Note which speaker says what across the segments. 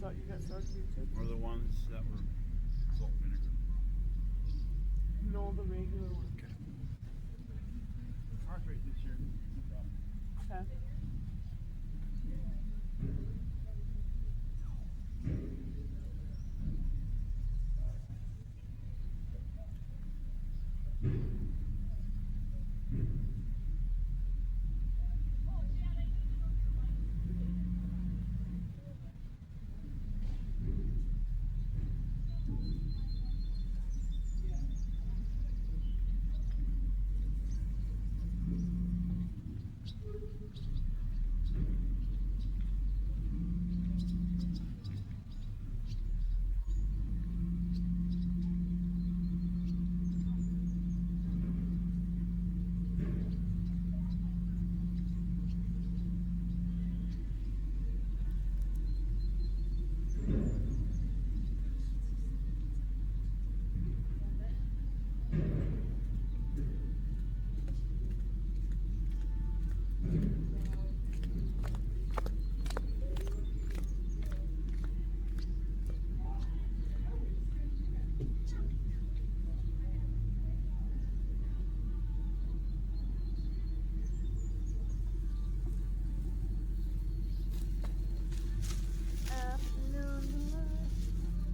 Speaker 1: thought you got sour cream too.
Speaker 2: Or the ones that were salt and vinegar.
Speaker 1: No, the regular one.
Speaker 2: Okay. Heart rate this year. No problem.
Speaker 1: Okay.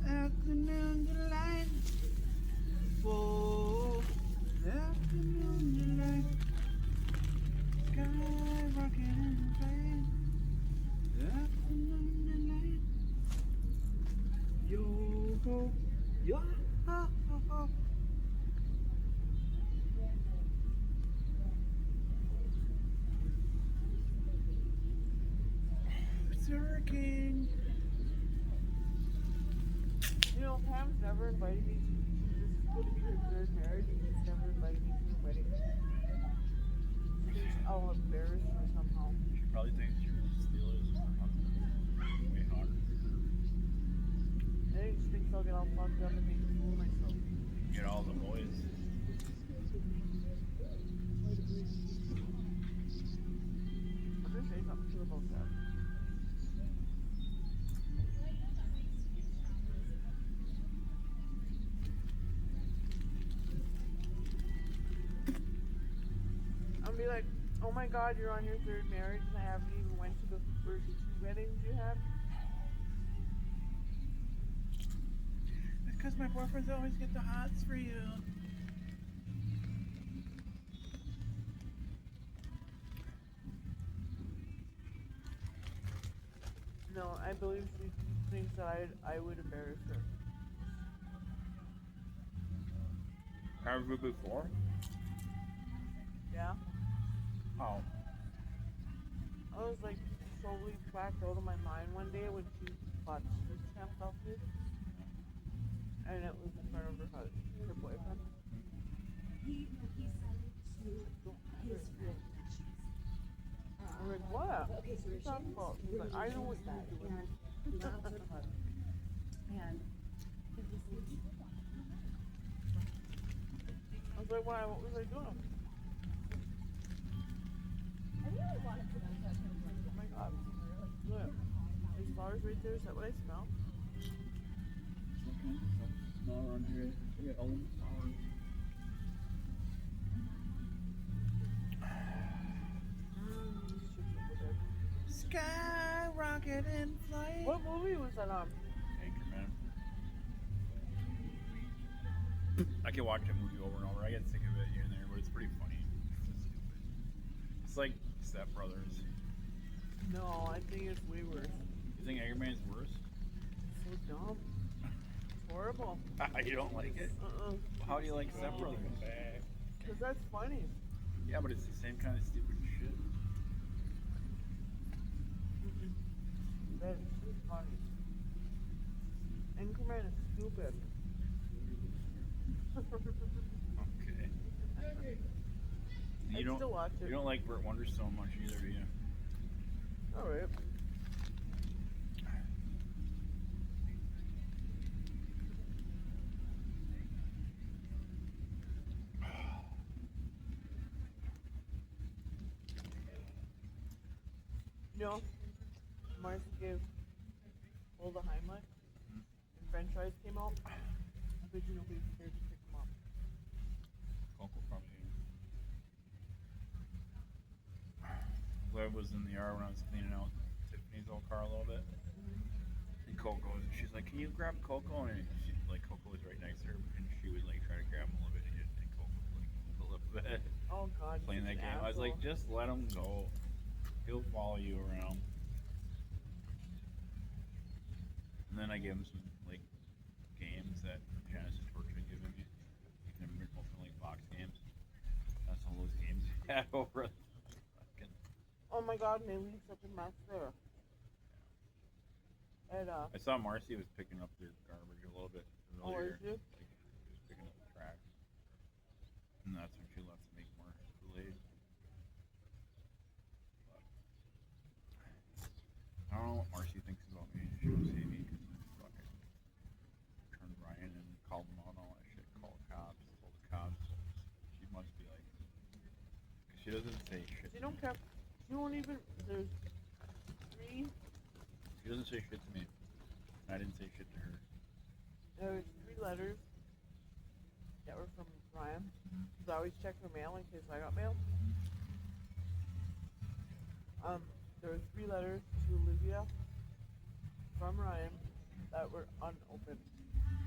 Speaker 2: Afternoon delight. Whoa. Afternoon delight. Sky rocking in flame. Afternoon delight. Yo ho. Yo ho ho ho. It's a hurricane.
Speaker 1: You know, Pam's never invited me to. This is going to be her third marriage, and she's never invited me to her wedding. I'll embarrass her somehow.
Speaker 2: She probably thinks you're the Steelers or something. Way harder.
Speaker 1: I think she thinks I'll get all fucked up and make a fool of myself.
Speaker 2: Get all the boys.
Speaker 1: I'm going to say something to her about that. I'll be like, oh my god, you're on your third marriage and I haven't even went to the first 2 weddings you had.
Speaker 2: Because my boyfriends always get the hots for you.
Speaker 1: No, I believe she thinks that I would embarrass her.
Speaker 2: Have you before?
Speaker 1: Yeah?
Speaker 2: Oh.
Speaker 1: I was like totally whacked out of my mind one day when she bought street stamps off me. And it was in front of her boyfriend.
Speaker 3: He said to his friend that she's
Speaker 1: I'm like, what?
Speaker 3: okay, so
Speaker 1: What are you talking about? He's like, I know what you're doing.
Speaker 3: and not to the hug. And
Speaker 1: I was like, why? What was I doing?
Speaker 3: I really wanted to know that.
Speaker 1: Oh my god. Look. There's flowers right there. Is that what I smell?
Speaker 2: Small around here. We got all the flowers. Sky rocket in flight.
Speaker 1: What movie was that on?
Speaker 2: Anchorman. I can watch that movie over and over. I get sick of it here and there, but it's pretty funny. It's stupid. It's like Step Brothers.
Speaker 1: No, I think it's way worse.
Speaker 2: You think Anchorman's worse?
Speaker 1: It's so dumb. It's horrible.
Speaker 2: You don't like it? How do you like Step Brothers?
Speaker 1: Because that's funny.
Speaker 2: Yeah, but it's the same kind of stupid shit.
Speaker 1: That's funny. Anchorman is stupid.
Speaker 2: Okay.
Speaker 1: I'd still watch it.
Speaker 2: You don't like Burt Wonder so much either, do you?
Speaker 1: Alright. You know, Marcy gave pull the Heimlich, and French fries came out. I bet you nobody's scared to pick them up.
Speaker 2: Coco probably. Lev was in the yard when I was cleaning out Tiffany's old car a little bit. And Coco, she's like, "Can you grab Coco?" And she, like, Coco was right next to her, and she would like try to grab him a little bit, and Coco was like a little bit
Speaker 1: Oh God,
Speaker 2: playing that
Speaker 1: such an
Speaker 2: game. I was like,
Speaker 1: asshole.
Speaker 2: just let him go. He'll follow you around. And then I gave him some like games that Genesis Torch had given me. You can open like box games. That's all those games he had over.
Speaker 1: Oh my God, and they leave such a mess there. And
Speaker 2: I saw Marcy was picking up their garbage a little bit
Speaker 1: oh,
Speaker 2: earlier.
Speaker 1: is she?
Speaker 2: Like, she was picking up the trash. And that's when she left to make more Kool-Aid. But I don't know what Marcy thinks about me. She will see me because I fucking turned Ryan and called him out on all that shit. Called cops. Told the cops. She must be like, because she doesn't say shit.
Speaker 1: She don't care. She won't even. There's 3.
Speaker 2: She doesn't say shit to me. I didn't say shit to her.
Speaker 1: There's 3 letters that were from Ryan. So I always check her mail in case I got mail. There were 3 letters to Olivia from Ryan that were unopened,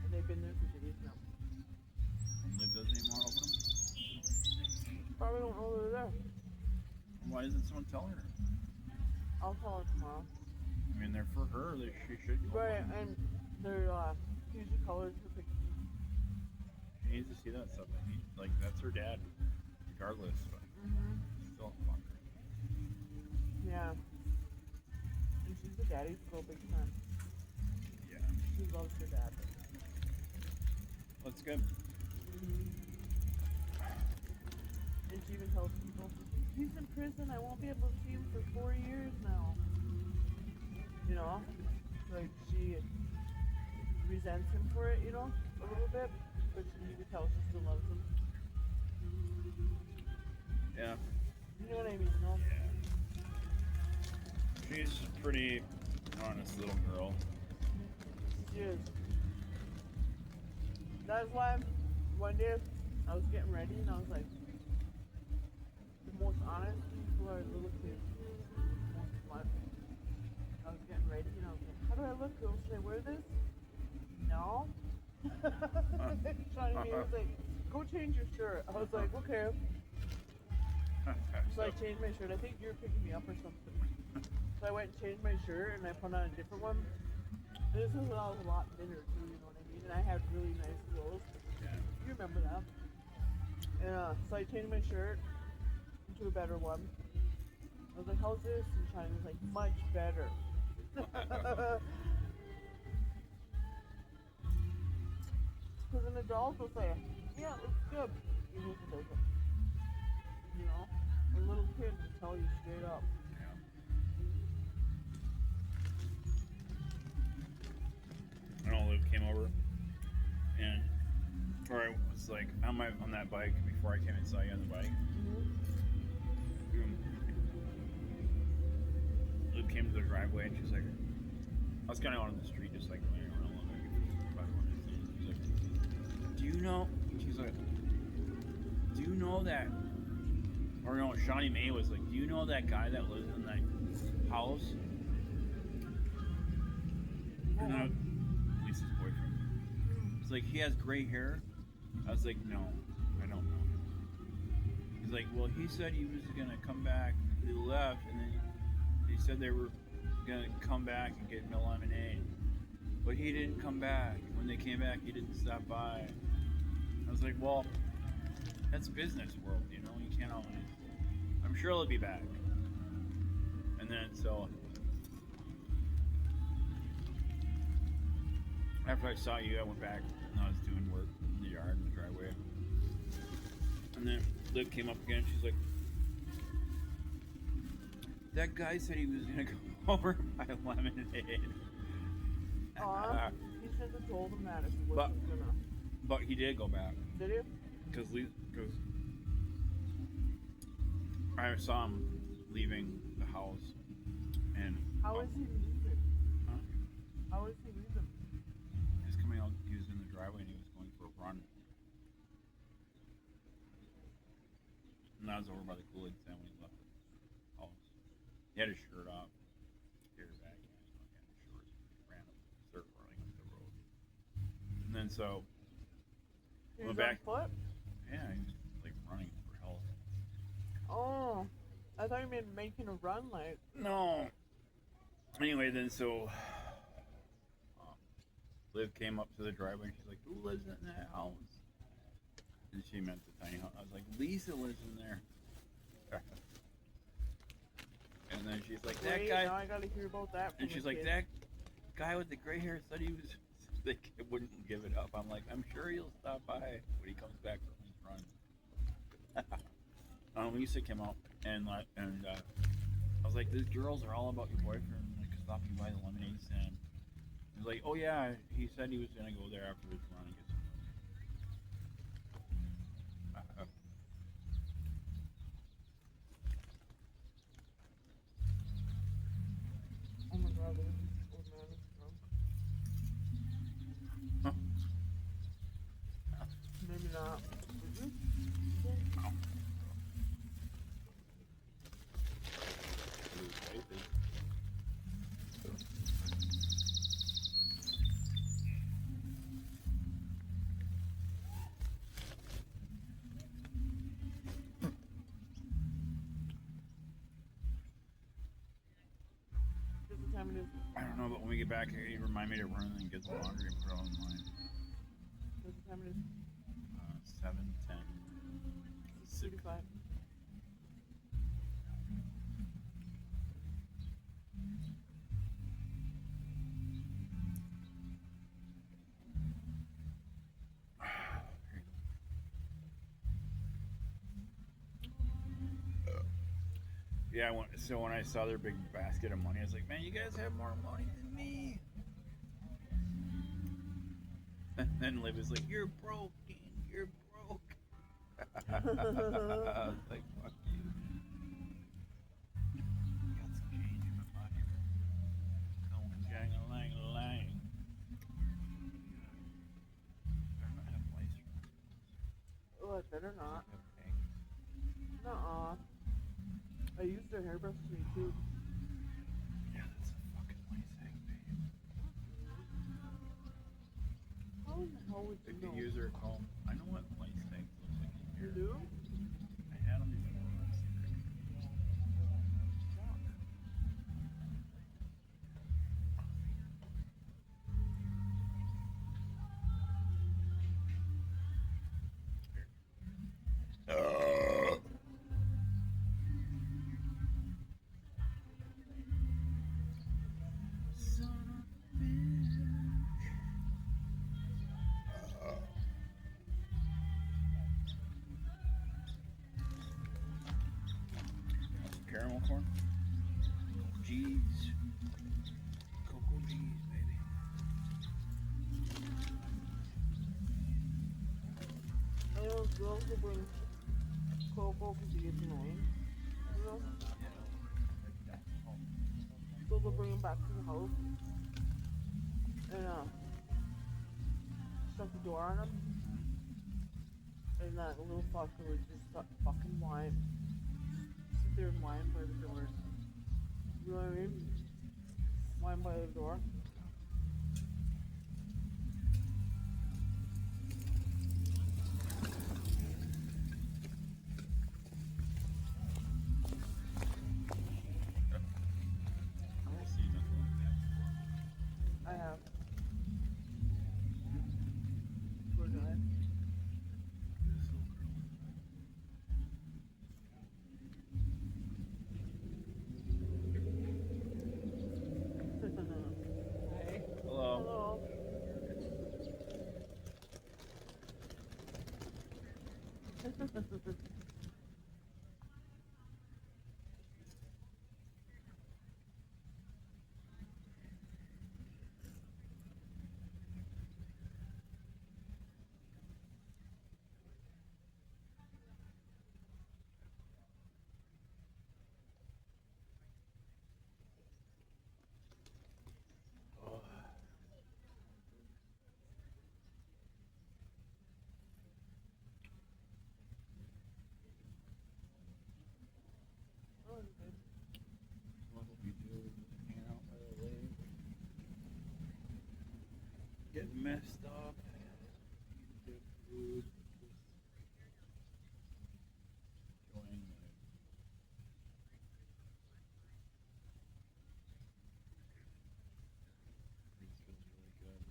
Speaker 1: and they've been there for days now.
Speaker 2: And Liv doesn't even want to open them?
Speaker 1: Probably don't know they're there.
Speaker 2: Why isn't someone telling her?
Speaker 1: I'll call her tomorrow.
Speaker 2: I mean, they're for her. She should go.
Speaker 1: Right, and they're fusion colors for pictures.
Speaker 2: She needs to see that stuff. Like, that's her dad, regardless. But still, fuck her.
Speaker 1: Yeah. And she's a daddy's girl big time.
Speaker 2: Yeah.
Speaker 1: She loves her dad.
Speaker 2: That's good.
Speaker 1: And she even tells people, he's in prison, I won't be able to see him for 4 years now. You know? Like, she resents him for it, you know? A little bit. But you can tell she still loves him.
Speaker 2: Yeah.
Speaker 1: You know what I mean, no?
Speaker 2: Yeah. She's a pretty honest little girl.
Speaker 1: She is. That's why one day I was getting ready and I was like, the most honest people are little kids. Most smart. I was getting ready and I was like, how do I look? Should I wear this? No. Trying to be, was like, go change your shirt. I was like, okay. So I changed my shirt. I think you were picking me up or something. So I went and changed my shirt and I put on a different one. And this was when I was a lot thinner too, you know what I mean? And I had really nice clothes.
Speaker 2: Yeah.
Speaker 1: You remember that. And so I changed my shirt into a better one. I was like, how's this? And China was like, much better. Because an adult will say, yeah, it looks good. Even if it doesn't. You know? A little kid will tell you straight up.
Speaker 2: I know Liv came over, and or I was like on that bike before I came and saw you on the bike. Liv came to the driveway and she's like, I was kind of out on the street just like laying around a little bit. She's like, do you know? She's like, do you know that? Or no, Shawnee May was like, do you know that guy that lives in that house? And then Lisa's boyfriend. He's like, he has gray hair. I was like, no, I don't know him. He's like, well, he said he was gonna come back. He left, and then he said they were gonna come back and get me a lemonade, but he didn't come back. When they came back, he didn't stop by. I was like, well, that's business world, you know. You can't always. I'm sure he'll be back. And then so. After I saw you, I went back and I was doing work in the yard, in the driveway. And then Liv came up again. She's like, that guy said he was going to come over and buy lemonade.
Speaker 1: He should have told him that if he wasn't gonna.
Speaker 2: But he did go back.
Speaker 1: Did he?
Speaker 2: Because I saw him leaving the house. And
Speaker 1: How is he leaving?
Speaker 2: Huh?
Speaker 1: How How was he leaving?
Speaker 2: He was coming out, he was in the driveway and he was going for a run. And I was over by the Kool-Aid stand when he left the house. He had his shirt off, hair back, and he had his shorts. Ran up, started running up the road. And then so,
Speaker 1: He
Speaker 2: went
Speaker 1: was
Speaker 2: back.
Speaker 1: on foot?
Speaker 2: Yeah, he was like running for health.
Speaker 1: Oh, I thought you meant making a run like.
Speaker 2: No. Anyway, then so, Liv came up to the driveway and she's like, "Who lives in that house?" And she meant the tiny house. I was like, "Lisa lives in there." And then she's like, "That
Speaker 1: Wait,
Speaker 2: guy."
Speaker 1: now I gotta hear about that.
Speaker 2: And
Speaker 1: from
Speaker 2: she's
Speaker 1: the
Speaker 2: like,
Speaker 1: kid.
Speaker 2: "That guy with the gray hair said he was." They wouldn't give it up. I'm like, "I'm sure he'll stop by when he comes back from his run." Lisa came out and I was like, "These girls are all about your boyfriend. Like, stopping by the lemonade stand." He was like, "Oh yeah, he said he was gonna go there after his run and get some."
Speaker 1: Oh my god, this old man is drunk. Maybe not. Mm-hmm. Just the time it is.
Speaker 2: I don't know, but when we get back here, you remind me to run and get the laundry and put it online.
Speaker 1: Just the time it is.
Speaker 2: 7:10.
Speaker 1: 35.
Speaker 2: Yeah, so when I saw their big basket of money, I was like, "Man, you guys have more money than me." And then Liv was like, "You're broke, Dean. You're broke." I was like, "Fuck you." Got some change in my pocket. Going jang-a-lang-a-lang. I don't have lice.
Speaker 1: Oh, I better not.
Speaker 2: Okay.
Speaker 1: Nuh-uh. I used their hairbrush today too.
Speaker 2: Yeah, that's a fucking lice egg, babe.
Speaker 1: How in the hell would
Speaker 2: The
Speaker 1: you know?
Speaker 2: user called. I know what lice eggs look like in
Speaker 1: You
Speaker 2: here.
Speaker 1: do?
Speaker 2: I had them before. Caramel corn? Cheese. Cocoa cheese, baby.
Speaker 1: I know girls will bring cocoa because you get annoying. You know? So they'll bring them back to the house. And shut the door on them. And that little fucker would just fucking whine. Sit there and whine by the door. You know what I mean? Whine by the door.
Speaker 2: I don't see nothing like that.
Speaker 1: I have. Poor guy.
Speaker 2: This little girl.
Speaker 3: Hi.
Speaker 2: Hello.
Speaker 1: Hello.
Speaker 2: It's messed up. The food. Enjoying life. This feels really good.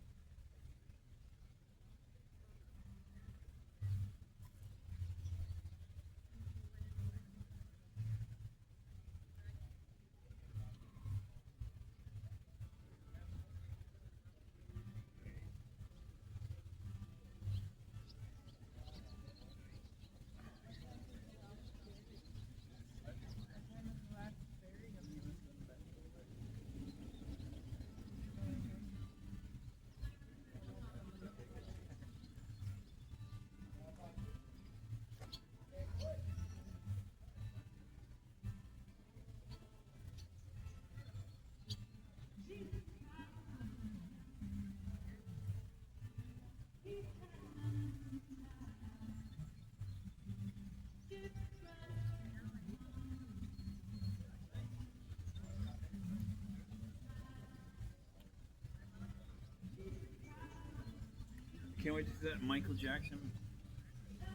Speaker 2: Can't wait to see that Michael Jackson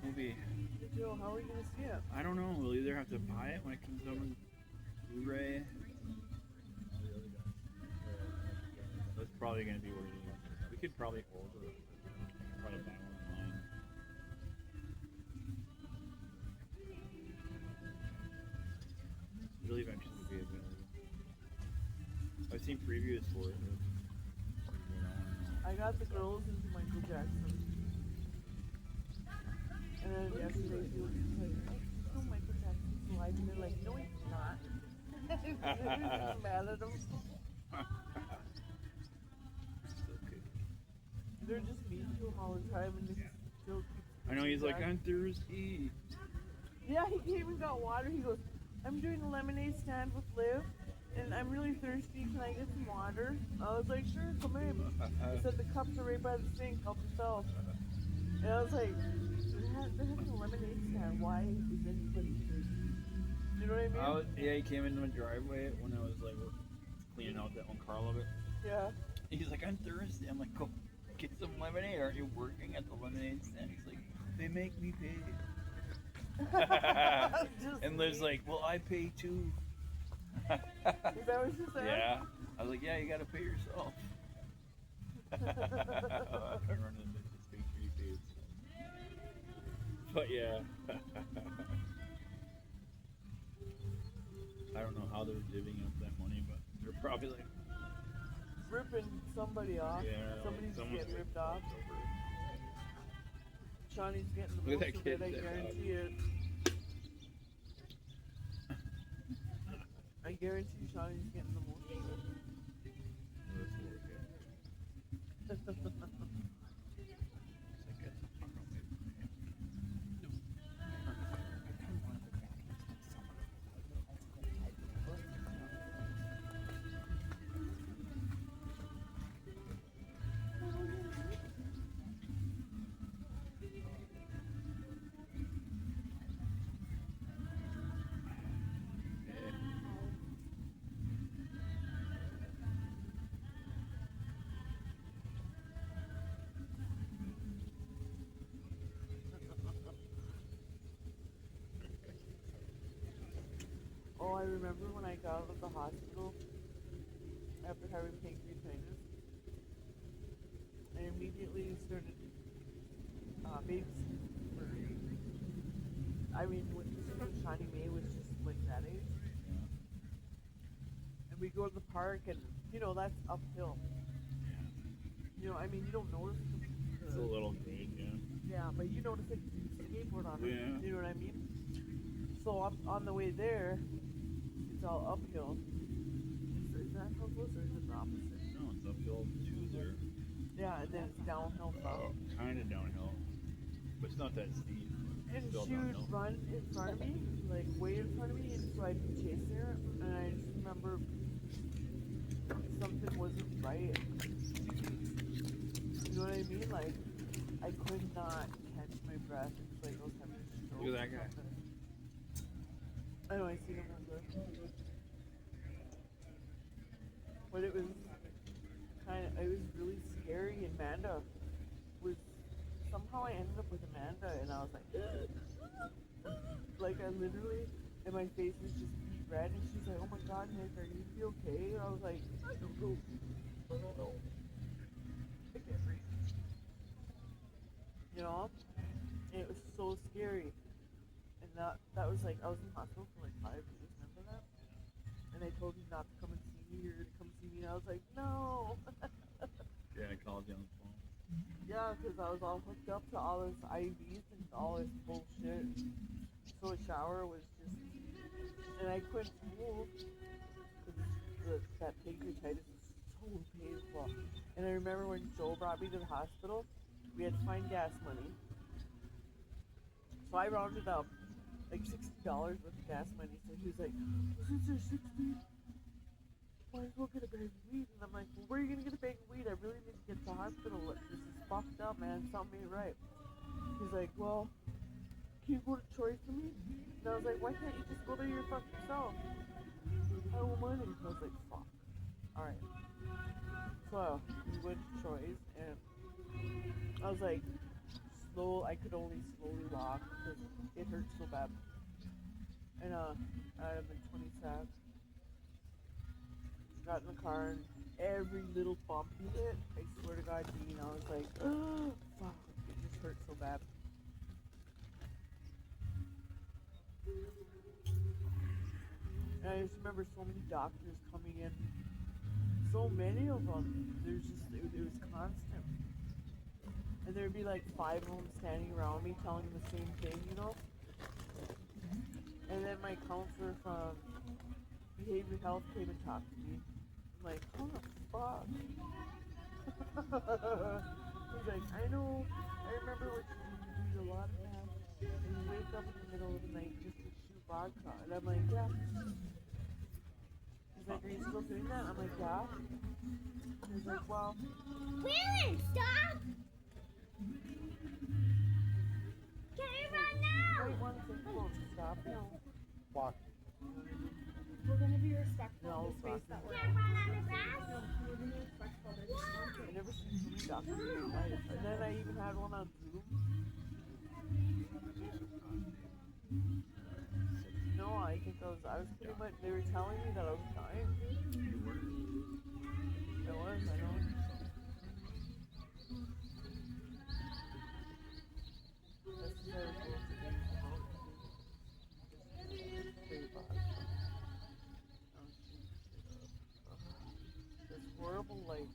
Speaker 2: movie.
Speaker 1: Joe, how are we gonna see it?
Speaker 2: I don't know. We'll either have to buy it when it comes out on Blu-ray. That's probably gonna be what it is. We could probably order it. Probably buy one online. It'll eventually be available. I've seen previews for it.
Speaker 1: I got the girls into Michael Jackson. And then yesterday he was like, oh, Michael Jackson's alive. And they're like, no, he's not. They're just mad at him. They're just mean to him all the time and just still keep
Speaker 2: I know he's like,
Speaker 1: back.
Speaker 2: I'm thirsty.
Speaker 1: Yeah, he came and got water. He goes, I'm doing a lemonade stand with Liv, and I'm really thirsty. Can I get some water? I was like, sure, come in. He said the cups are right by the sink. Help yourself. And I was like, they're having a lemonade stand. Why is anybody thirsty? You know what I mean?
Speaker 2: Yeah, he came into my driveway when I was like cleaning out that one car a little bit.
Speaker 1: Yeah.
Speaker 2: He's like, I'm thirsty. I'm like, go get some lemonade. Aren't you working at the lemonade stand? He's like, they make me pay. And Liv's like, well, I pay too.
Speaker 1: Is that what she said?
Speaker 2: Yeah. I was like, yeah, you gotta pay yourself. But yeah. I don't know how they're divvying up that money, but they're probably like,
Speaker 1: Ripping somebody off.
Speaker 2: yeah,
Speaker 1: Somebody's
Speaker 2: someone's
Speaker 1: getting ripped off.
Speaker 2: over it.
Speaker 1: Shawnee's getting the
Speaker 2: Look
Speaker 1: most
Speaker 2: at that
Speaker 1: of
Speaker 2: kid
Speaker 1: it, I
Speaker 2: that
Speaker 1: guarantee it. I guarantee Shawnee's getting the most of it. Oh, I remember when I got out of the hospital after having pancreatitis. I immediately started babysitting for, I mean, when Shawnee May was just like that age. And we go to the park and, you know, that's uphill. You know, I mean, you don't notice
Speaker 2: It's a little grade, yeah.
Speaker 1: yeah, but you notice it because you skateboard on it.
Speaker 2: Yeah.
Speaker 1: You know what I mean? So on the way there, it's all uphill. Is that how it goes, or is it the opposite?
Speaker 2: No, it's uphill to there.
Speaker 1: Yeah, and then it's downhill from.
Speaker 2: Kind of downhill. But it's not that steep.
Speaker 1: And
Speaker 2: Still
Speaker 1: she would
Speaker 2: downhill.
Speaker 1: run in front of me, like way in front of me, and so I'd be chasing her, and I just remember something wasn't right. You know what I mean? Like, I could not catch my breath. It's like I was having a stroke.
Speaker 2: Look at that guy.
Speaker 1: or something. I know, I seen him over there. But it was kind and it was really scary. And Amanda was somehow I ended up with Amanda, and I was like I literally, and my face was just beet red, and she's like, "Oh my God, Nick, are you okay?" And I was like, "I don't know, I don't know, I can't breathe," you know. And it was so scary, and that was like I was in the hospital for like 5 days. Remember that? And they told me not to come and see me or to come see me, and I was like, "No."
Speaker 2: Yeah, I called you on the phone.
Speaker 1: Yeah, because I was all hooked up to all this IVs and all this bullshit. So the shower was just, and I couldn't move because that pancreatitis is so painful. And I remember when Joe brought me to the hospital, we had to find gas money. So I rounded up like $60 worth of gas money. So he was like, "Since there's 60, might as well get a bag of weed." And I'm like, "Well, where are you gonna get a bag of weed? I really need to get to the hospital. This is fucked up, man. Something ain't right." He's like, "Well, can you go to Troy's with me?" And I was like, "Why can't you just go there your fucking self?" "I don't want it." I was like, "Fuck." Alright. So we went to Troy's, and I was like, I could only slowly walk because it hurt so bad. And I've been 27. Got in the car, and every little bump he hit, I swear to God, Dean, I was like, "Oh, fuck." It just hurt so bad. And I just remember so many doctors coming in. So many of them. There's just, it was constant. And there'd be like 5 of them standing around me telling me the same thing, you know? And then my counselor from behavior health came and talked to me. I'm like, "Oh, fuck." He's like, "I know, I remember what you do a lot of that. And you wake up in the middle of the night just to shoot vodka." And I'm like, "Yeah." He's like, "Are you still doing that?" I'm like, "Yeah." He's like, "Well."
Speaker 3: Willen, stop! Can you run now?
Speaker 1: Wait one second, won't you stop?
Speaker 3: No.
Speaker 4: Walk.
Speaker 3: We're gonna be respectful
Speaker 1: No,
Speaker 3: of the space that we're
Speaker 1: Can't
Speaker 3: in.
Speaker 1: run
Speaker 3: on the grass? No, we're being respectful. They're just
Speaker 1: I never seen so many doctors in my life. And then I even had one on Zoom. No, I think I was pretty much, they were telling me that I was dying.
Speaker 2: You were.
Speaker 1: I was, I know. That's because I was going to very bad. This horrible life.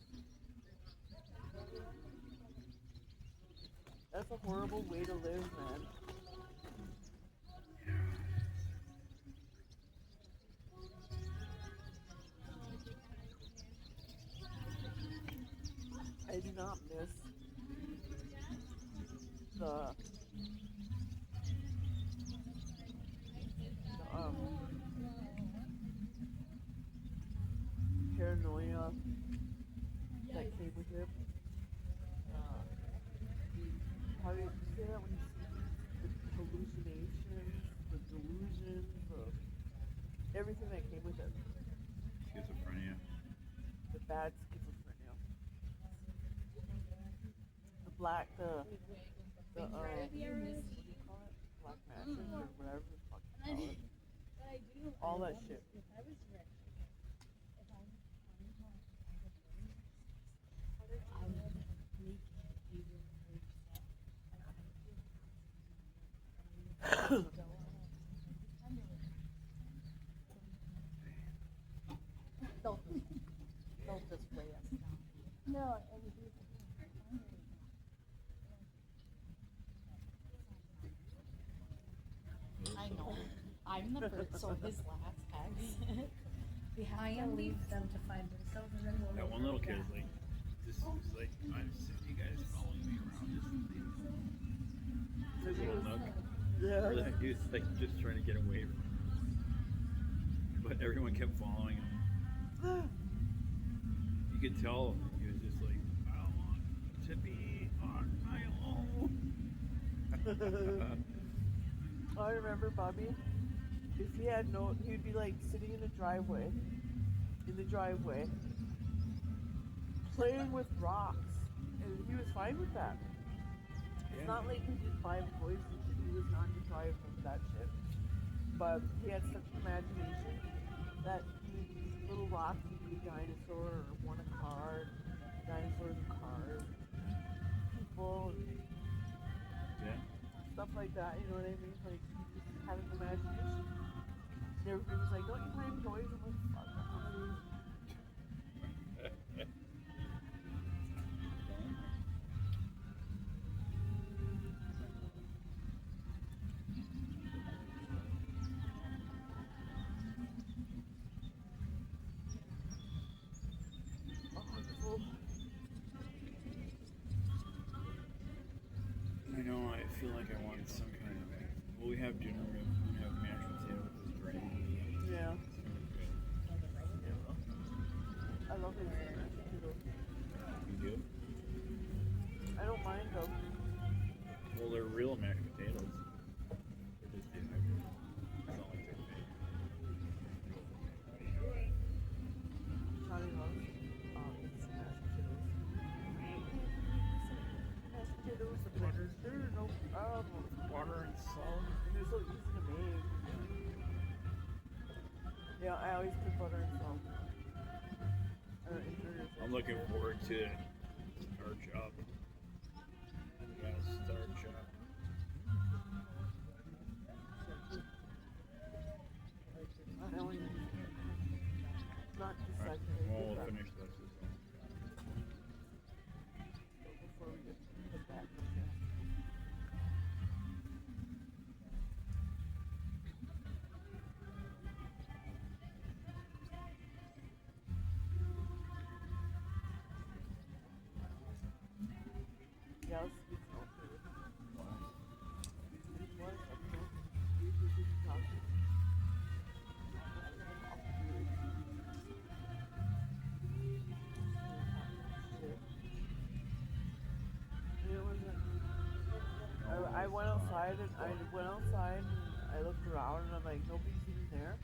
Speaker 1: That's a horrible way to live, man. I do not miss the paranoia that came with it. How do you say that when you see the hallucinations, the delusions, everything that came with it?
Speaker 2: Schizophrenia.
Speaker 1: The bad schizophrenia. The black, what do you call it? Black magic or whatever the fuck you call it. All that shit.
Speaker 3: They'll just weigh us down. No, I know. I'm the first, so his last ex.
Speaker 5: I am leave them to find themselves and then we'll.
Speaker 2: That one little kid is like, this is like, I'm sick of you guys following me around. Just leave me. This little nook.
Speaker 1: Yeah.
Speaker 2: Or that he was like just trying to get away from him. But everyone kept following him. You could tell he was just like, I want to be on my own.
Speaker 1: I remember Bobby. If he had he'd be like sitting in the driveway, playing with rocks, and he was fine with that. It's not like he did 5 voices, he was not deprived of that shit. But he had such imagination that these little rocks would be a dinosaur or won a card, dinosaurs and cars, people,
Speaker 2: Yeah.
Speaker 1: stuff like that, you know what I mean? Like, he just had an imagination. And everybody was like, don't you play with toys? I'm like, fuck off. Oh, it's full.
Speaker 2: I know. I feel like I wanted some kind of. Well, we have dinner. We have mashed potatoes with gravy.
Speaker 1: Yeah.
Speaker 2: It's gonna be good.
Speaker 1: I love his mashed potatoes.
Speaker 2: You do?
Speaker 1: I don't mind though.
Speaker 2: Well, they're real mashed potatoes. They're just dehydrated. It's not like they're fake.
Speaker 1: Johnny loves his mashed potatoes. Mashed potatoes, the butter, sure, no problem.
Speaker 2: Water and salt.
Speaker 1: And they're so easy to make. Yeah, I always put butter and salt.
Speaker 2: I'm looking forward to starch up. Yeah, starch up.
Speaker 1: I only not the
Speaker 2: Alright,
Speaker 1: second.
Speaker 2: well, we'll finish this.
Speaker 1: Before we get put back. Yeah, let's get some food. It was, I don't know. We should talk. It wasn't. I went outside and I looked around and I'm like, nobody's even there.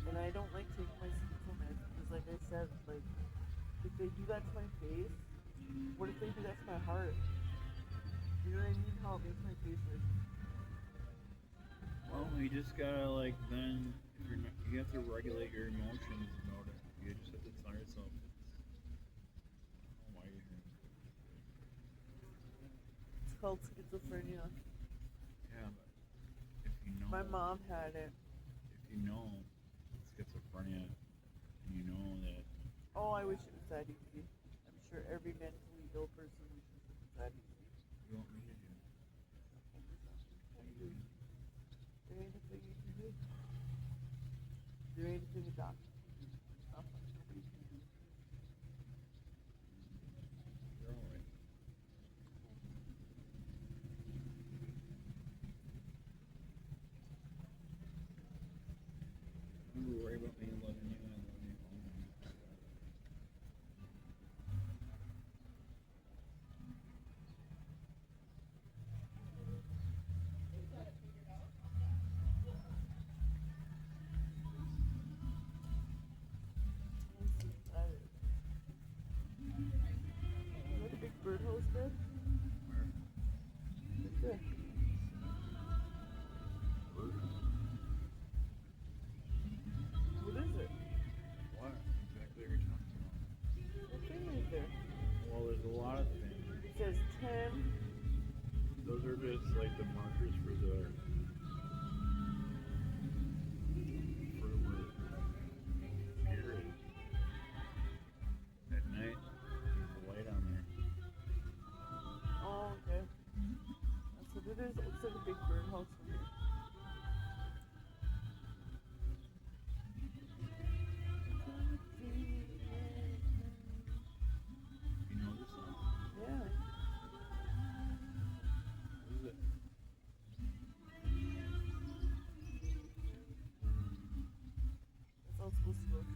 Speaker 1: And I don't like taking my supplements because, like I said, like if they do that to my face, what if they do that to my heart? You know what I mean? How it makes my face hurt.
Speaker 2: Well, you just gotta like then if you're not, you have to regulate your emotions about it. You just have to tell yourself it's I don't know why you're here.
Speaker 1: It's called schizophrenia.
Speaker 2: Yeah, but if you know
Speaker 1: My mom had it.
Speaker 2: if you know schizophrenia and you know that
Speaker 1: Oh, I wish it was that easy. I'm sure every mentally ill person wishes it was that easy.
Speaker 2: you want me to do
Speaker 1: There ain't a thing you can do. There ain't a thing a doctor can do. Nothing. Nobody can do.
Speaker 2: you're alright. Don't worry about me loving you, I love you.
Speaker 1: You know the big birdhouse bed?
Speaker 2: Where?
Speaker 1: Right there. What is it?
Speaker 2: What exactly are you talking about?
Speaker 1: What thing right there?
Speaker 2: Well, there's a lot of things.
Speaker 1: It says 10.
Speaker 2: Those are just like the markers for the word. Spirit. At night, there's a light on there.
Speaker 1: Oh, okay. That's what it is. It looks like a big birdhouse from here.
Speaker 2: You know this song?
Speaker 1: Yeah.
Speaker 2: What is it?
Speaker 1: That's how it's supposed to look.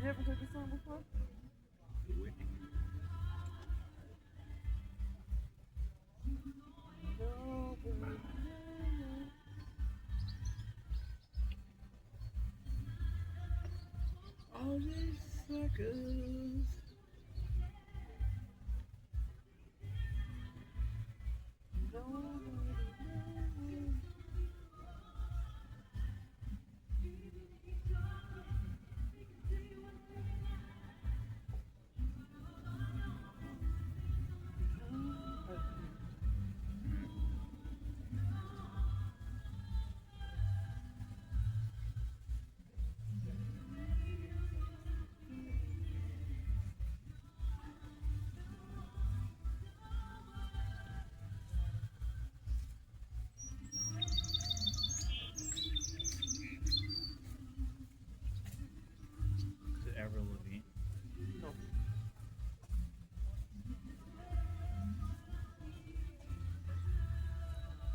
Speaker 1: you ever heard this song before?
Speaker 2: Whitney.
Speaker 1: Nobody knows.
Speaker 2: All these suckers.
Speaker 1: Nobody knows.
Speaker 2: Is it Avril Lavigne?
Speaker 1: No.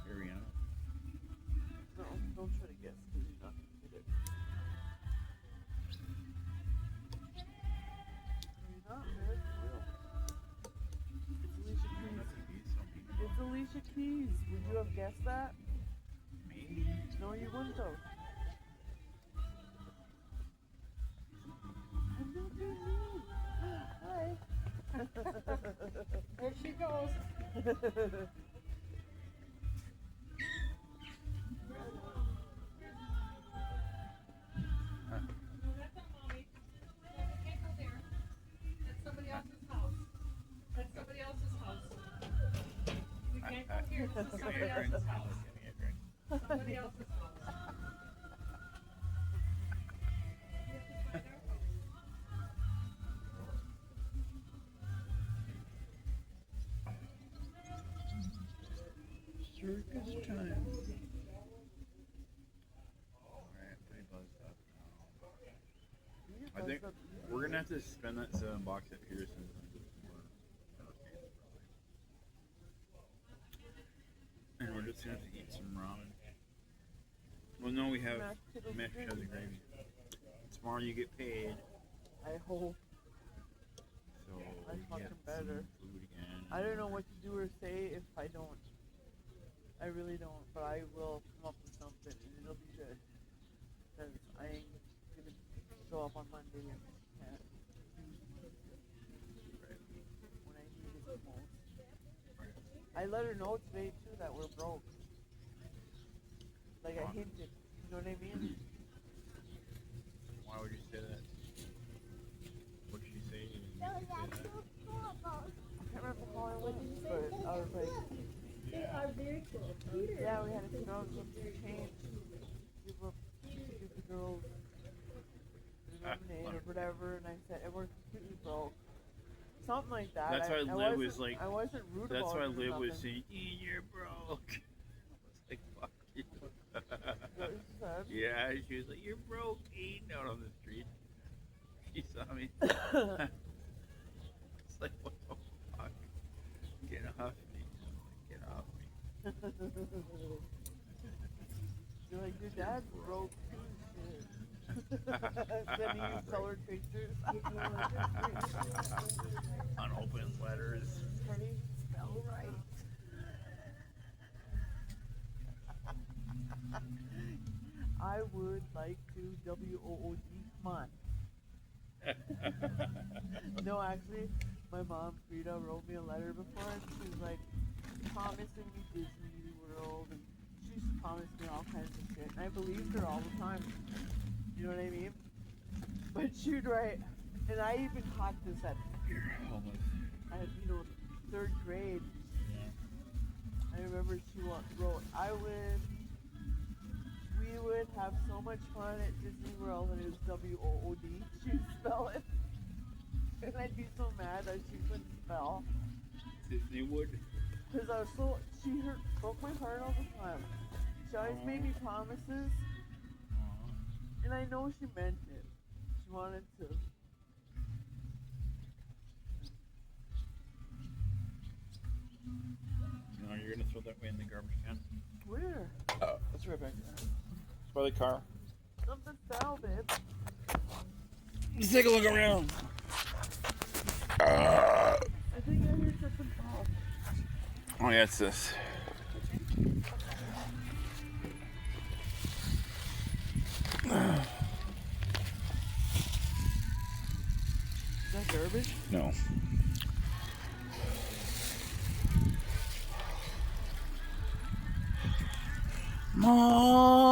Speaker 2: Ariana?
Speaker 1: No, don't try to guess because you're not going to get it. You're not, man. It's real.
Speaker 2: That could be something.
Speaker 1: It's Alicia Keys. Would you have guessed that?
Speaker 2: Maybe.
Speaker 1: No, you wouldn't though. I'm not being mean. Hi.
Speaker 3: There she goes. That's not mommy. You can't go there. That's somebody else's house. That's somebody else's house. You can't go here. This is somebody else's house. Somebody else's house. You have to find our house.
Speaker 2: Circus time. Alright, pretty buzzed up now. I think we're gonna have to spend that $7 at Peterson's and get some more hurricanes, probably. And we're just gonna have to eat some ramen. Well, no, we have mashed potatoes and gravy. Tomorrow you get paid,
Speaker 1: I hope.
Speaker 2: so
Speaker 1: I
Speaker 2: we
Speaker 1: fucking
Speaker 2: get
Speaker 1: better.
Speaker 2: some food again.
Speaker 1: I don't know what to do or say if I don't. I really don't, but I will come up with something and it'll be good. Because I ain't gonna show up on Monday and can't when I need it the most. I let her know today too that we're broke. Like I hinted, you know what I mean?
Speaker 2: Why would you say that? What did she say? You say that?
Speaker 1: I can't remember how I went, but I was like,
Speaker 5: They are very cool. Peter.
Speaker 1: yeah, we had to go get some change. Give the girls lemonade or whatever, and I said, and we're completely broke. Something like that.
Speaker 2: That's why Liv was like,
Speaker 1: I wasn't rude
Speaker 2: that's
Speaker 1: about
Speaker 2: why
Speaker 1: it or
Speaker 2: Liv was
Speaker 1: nothing.
Speaker 2: saying, you're broke. I was like, fuck you.
Speaker 1: Is that what she said?
Speaker 2: Yeah, she was like, you're broke, eating out on the street. She saw me. It's like, what the fuck? Get off me. Get off me.
Speaker 1: You're like, your dad's broke too, shit. Sending you colored pictures.
Speaker 2: Unopened letters.
Speaker 1: Can't even spell right. I would like to WOOD. Come on. No, actually, my mom, Frida, wrote me a letter before, and she was like, promising me Disney World, and she used to promise me all kinds of shit, and I believed her all the time. You know what I mean? But she'd write, and I even caught this at, third grade. I remember she wrote, we would have so much fun at Disney World, and it was WOOD. She'd spell it. And I'd be so mad that she couldn't spell.
Speaker 2: Disney Wood.
Speaker 1: Because I was so, broke my heart all the time. She always made me promises, and I know she meant it. She wanted to.
Speaker 2: You know, you're gonna throw that way in the garbage can.
Speaker 1: Where?
Speaker 2: That's right back there. It's by the car.
Speaker 1: Something fell, babe.
Speaker 2: Let's take a look around.
Speaker 1: I think I heard something fall.
Speaker 2: Oh yeah, it's this.
Speaker 1: Is that garbage?
Speaker 2: No. Mom.